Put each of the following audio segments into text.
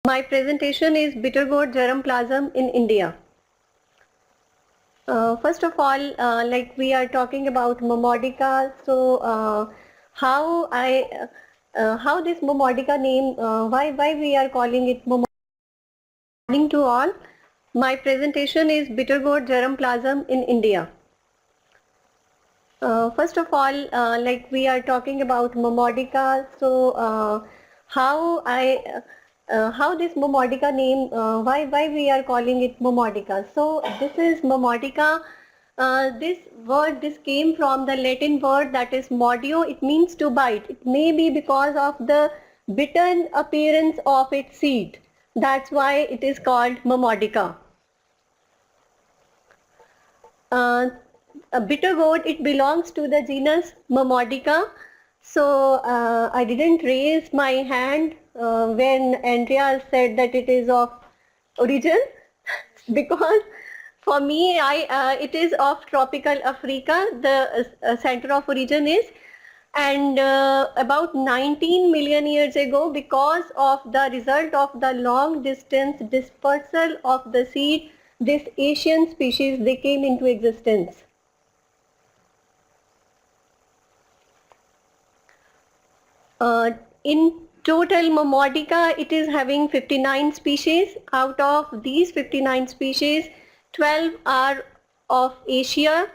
My presentation is bitter gourd germplasm in India. First of all, like we are talking about Momordica, so how this Momordica name, why we are calling it Momordica? Morning to all. My presentation is bitter gourd germplasm in India. First of all, like we are talking about Momordica, so how this Momordica name, why we are calling it Momordica? So this is Momordica. This came from the Latin word that is mordio. It means to bite. It may be because of the bitten appearance of its seed. That's why it is called Momordica. A bitter gourd, it belongs to the genus Momordica. So I didn't raise my hand when Andrea said that it is of origin because for me it is of tropical Africa. The center of origin is, and about 19 million years ago, because of the result of the long distance dispersal of the seed, this Asian species, they came into existence. In total, Momordica, it is having 59 species. Out of these 59 species, 12 are of Asia.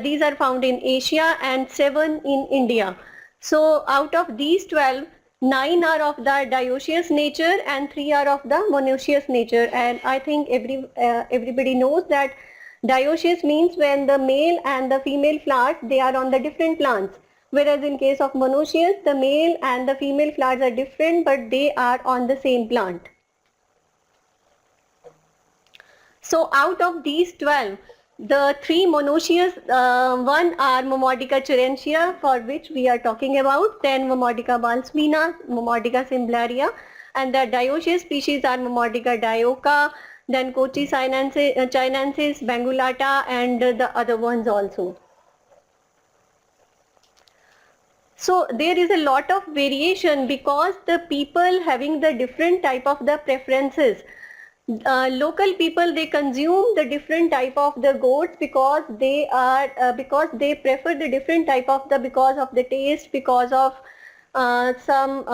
These are found in Asia and 7 in India. So out of these 12, 9 are of the dioecious nature and 3 are of the monoecious nature. And I think everybody knows that dioecious means when the male and the female flowers, they are on the different plants. Whereas in case of monoecious, the male and the female flowers are different, but they are on the same plant. So out of these 12, the 3 monoecious, one are Momordica charentia, for which we are talking about, then Momordica balsamina, Momordica cymbraria, and the dioecious species are Momordica dioica, then Kochi chinensis, bangulata, and the other ones also. So there is a lot of variation because the people having the different type of the preferences. Local people, they consume the different type of the goats because they are because they prefer the different type of the, because of the taste, because of some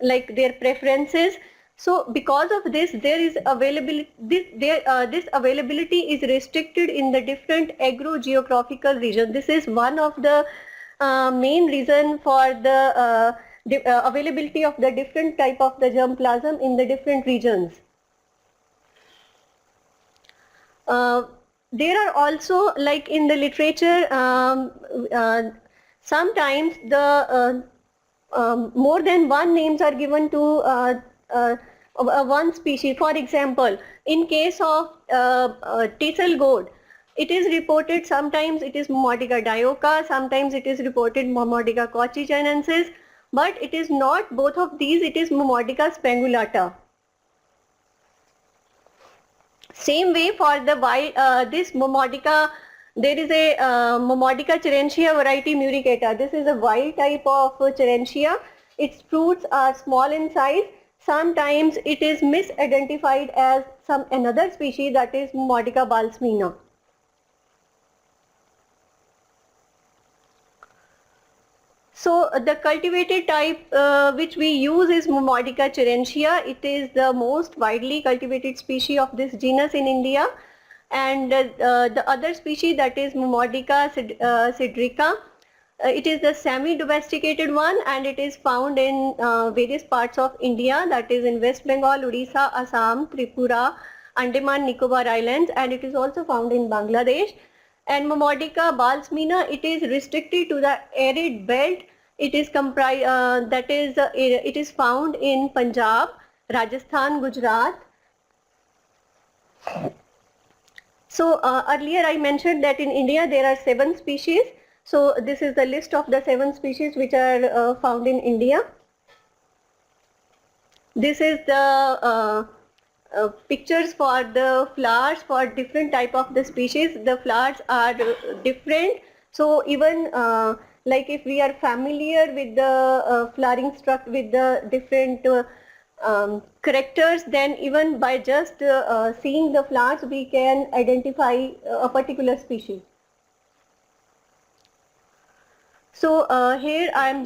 like their preferences. So because of this, there is availability. This availability is restricted in the different agro-geographical region. This is one of the main reason for the availability of the different type of the germplasm in the different regions. There are also, like in the literature, sometimes the more than one names are given to one species. For example, in case of Teasel gourd, it is reported sometimes it is Momordica dioica, sometimes it is reported Momordica Kochi chinensis, but it is not both of these, it is Momordica spangulata. Same way for the this Momordica, there is a Momordica charentia variety muricata. This is a wild type of charentia. Its fruits are small in size. Sometimes it is misidentified as some another species, that is Momordica balsamina. So the cultivated type which we use is Momordica charentia. It is the most widely cultivated species of this genus in India, and the other species, that is Momordica siderica. It is the semi-domesticated one, and it is found in various parts of India, that is in West Bengal, Odisha, Assam, Tripura, Andaman Nicobar Islands, and it is also found in Bangladesh. And Momordica balsamina, it is restricted to the arid belt. It is comprised it is found in Punjab, Rajasthan, Gujarat. So earlier I mentioned that in India there are 7 species. So this is the list of the 7 species which are found in India. This is the pictures for the flowers for different type of the species. The flowers are different. So even like if we are familiar with the flowering structure, with the different characters, then even by just seeing the flowers we can identify a particular species. So here I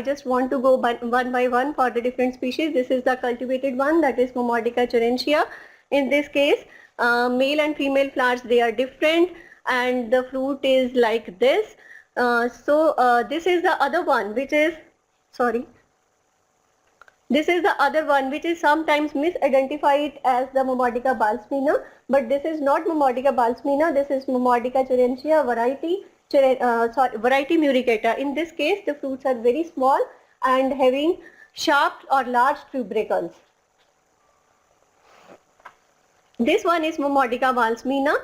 just want to go one by one for the different species. This is the cultivated one, that is Momordica charentia. In this case, male and female flowers, they are different, and the fruit is like this. This is the other one, which is, sorry. This is the other one which is sometimes misidentified as the Momordica balsamina, but this is not Momordica balsamina, this is Momordica charentia variety, variety muricata. In this case, the fruits are very small and having sharp or large tubercles. This one is Momordica balsamina.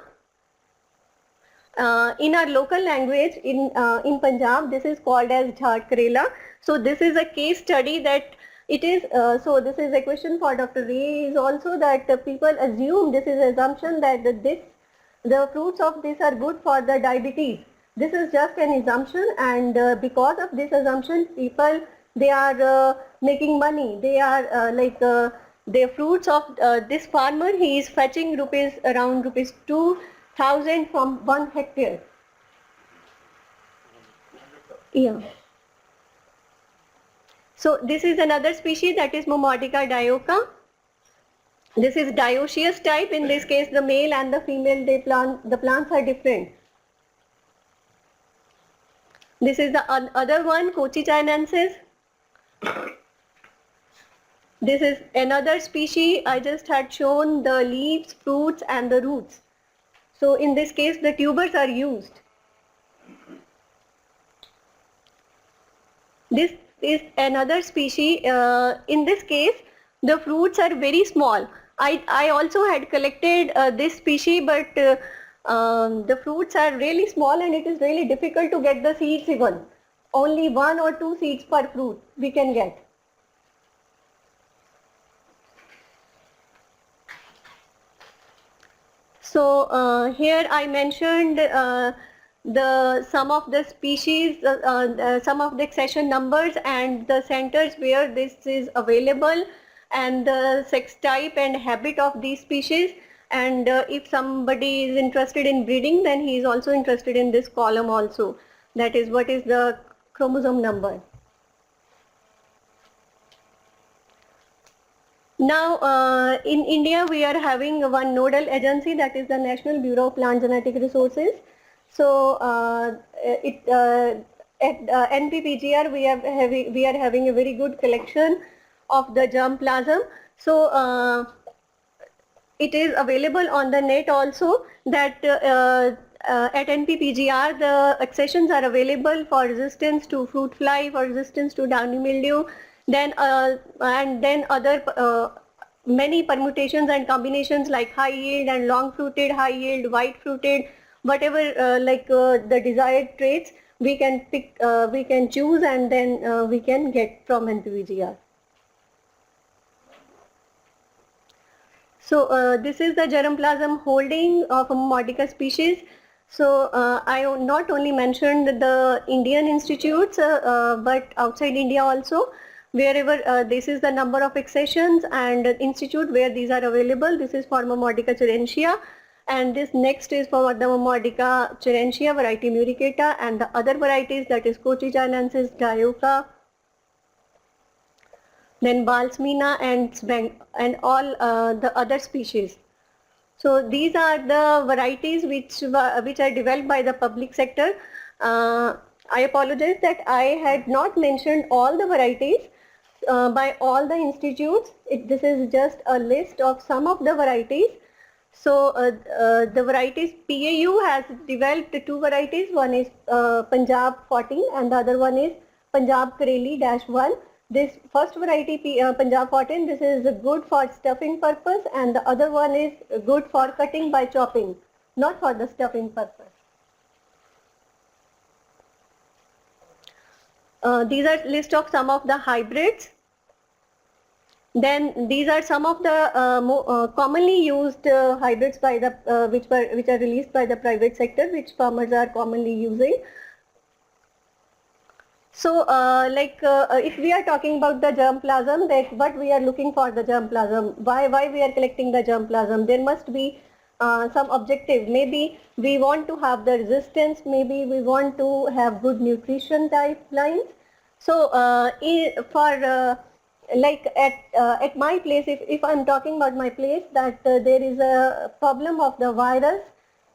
In our local language in Punjab, this is called as Jhad Karela. So this is a case study that it is, so this is a question for Dr. Ray is also that people assume, this is assumption that the fruits of this are good for the diabetes. This is just an assumption, and because of this assumption, people, they are making money. They are the fruits of this farmer, he is fetching around rupees 2,000 from 1 hectare. Yeah. So this is another species, that is Momordica dioica. This is dioecious type. In this case, the male and the female, the plants are different. This is the other one, Kochi chinensis. This is another species. I just had shown the leaves, fruits and the roots. So in this case, the tubers are used. This is another species. In this case, the fruits are very small. I also had collected this species, but the fruits are really small and it is really difficult to get the seeds even. Only 1 or 2 seeds per fruit we can get. So here I mentioned some of the species, some of the accession numbers and the centers where this is available, and the sex type and habit of these species, and if somebody is interested in breeding, then he is also interested in this column also, that is what is the chromosome number. Now in India we are having one nodal agency, that is the National Bureau of Plant Genetic Resources. So at NPPGR we are having a very good collection of the germplasm. So it is available on the net also, that at NPPGR the accessions are available for resistance to fruit fly, for resistance to downy mildew, then and then other many permutations and combinations like high yield and long fruited, high yield, white fruited, whatever the desired traits we can pick, we can choose, and then we can get from NPPGR. So this is the germplasm holding of a Momordica species. So I not only mentioned the Indian institutes, but outside India also, wherever this is the number of accessions and institute where these are available. This is for Momordica charentia, and this next is for the Momordica charentia variety muricata, and the other varieties, that is Kochi chinensis, dioica, then balsamina and all the other species. So these are the varieties which are developed by the public sector. I apologize that I had not mentioned all the varieties by all the institutes. This is just a list of some of the varieties. So the varieties, PAU has developed 2 varieties. One is Punjab 14 and the other one is Punjab Kareli-1. This first variety, Punjab 14, this is good for stuffing purpose, and the other one is good for cutting by chopping, not for the stuffing purpose. These are list of some of the hybrids. Then these are some of the commonly used hybrids by the which are released by the private sector, which farmers are commonly using. So, if we are talking about the germplasm, that what we are looking for the germplasm, why we are collecting the germplasm, there must be some objective. Maybe we want to have the resistance, maybe we want to have good nutrition type lines. So, at my place, if I'm talking about my place, that there is a problem of the virus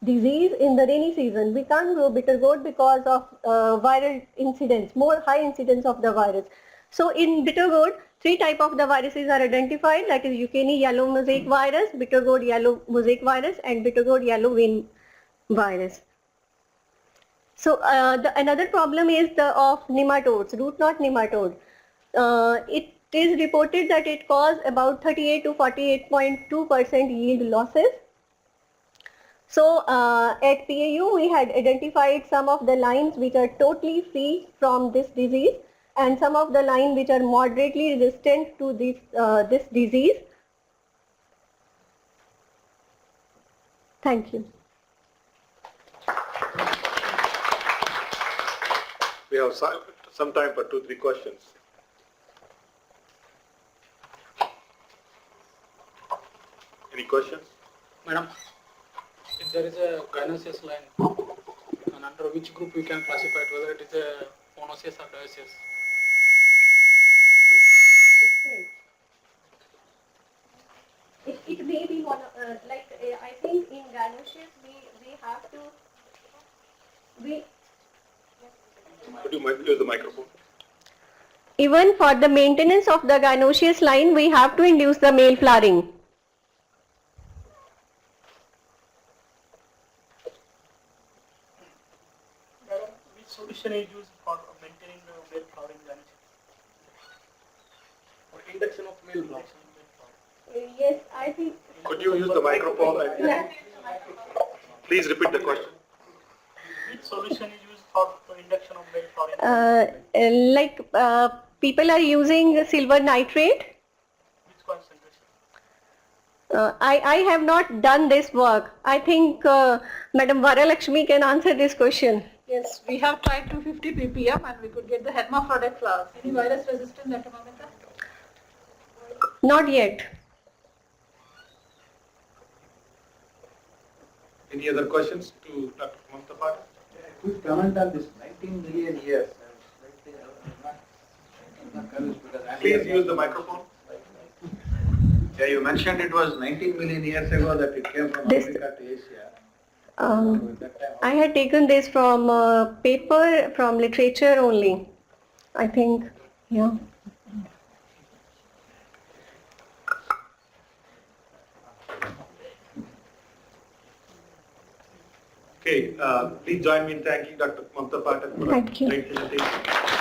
disease in the rainy season. We can't grow bitter gourd because of viral incidence, more high incidence of the virus. So in bitter gourd, three type of the viruses are identified, that is Ucani yellow mosaic virus, bitter gourd yellow mosaic virus, and bitter gourd yellow vein virus. So another problem is the of nematodes, root knot nematode. It is reported that it causes about 38 to 48.2% yield losses. So at PAU we had identified some of the lines which are totally free from this disease and some of the lines which are moderately resistant to this disease. Thank you. We have some time for 2-3 questions. Any questions? Madam, if there is a gynoecious line, and under which group we can classify it, whether it is a monoecious or dioecious? It may be one, I think in gynoecious we have to, Could you use the microphone? even for the maintenance of the gynoecious line, we have to induce the male flowering. Which solution is used for maintaining the male flowering gynoecious? Or induction of male flowers? Yes, I think. Could you use the microphone? Please repeat the question. Which solution is used for induction of male flowering? People are using silver nitrate. Which concentration? I have not done this work. I think Madam Varalakshmi can answer this question. Yes, we have tried 250 ppm and we could get the hermaphrodite flowers. Any virus resistance, Dr. Mamita? Not yet. Any other questions to Dr. Mamta Pathak? Quick comment on this 19 million years. Please use the microphone. Yeah, you mentioned it was 19 million years ago that it came from This- Africa to Asia. I had taken this from paper, from literature only. I think, yeah. Okay, please join me in thanking Dr. Mamta Pathak for Thank you. a great presentation.